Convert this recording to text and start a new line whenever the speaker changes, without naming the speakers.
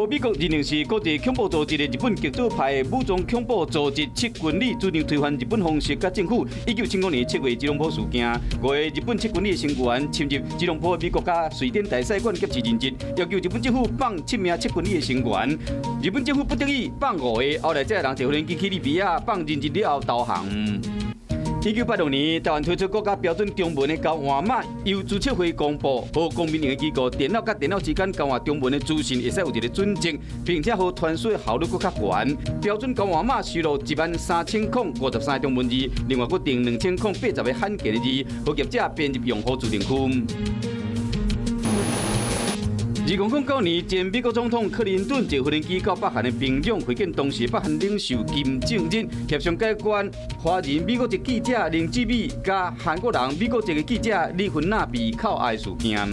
美国认定是国际恐怖组织的日本极左派武装恐怖组织七军里主张推翻日本方式甲政府。1975年7月吉隆坡事件，5个日本七军里的成员侵入吉隆坡美国甲瑞典大使馆劫持人质，要求日本政府放7名七军里的成员。日本政府不得已放5个，后来才让坐无人机去利比亚放人质了后投降。1986年，台湾推出国家标准中文的交换码，由注册会公布，和公民营的机构电脑甲电脑之间交换中文的资讯，会使有一个准证，并且和传输的效率更较悬。标准交换码收录13053中文字，另外佫定2080个罕见的字，和业者编入用户自定区。2009年，前美国总统克林顿借无人机到北韩的平壤会见当时北韩领袖金正日，协商解决华人美国籍记者林志美甲韩国人美国籍的记者李芬娜被扣押的事件。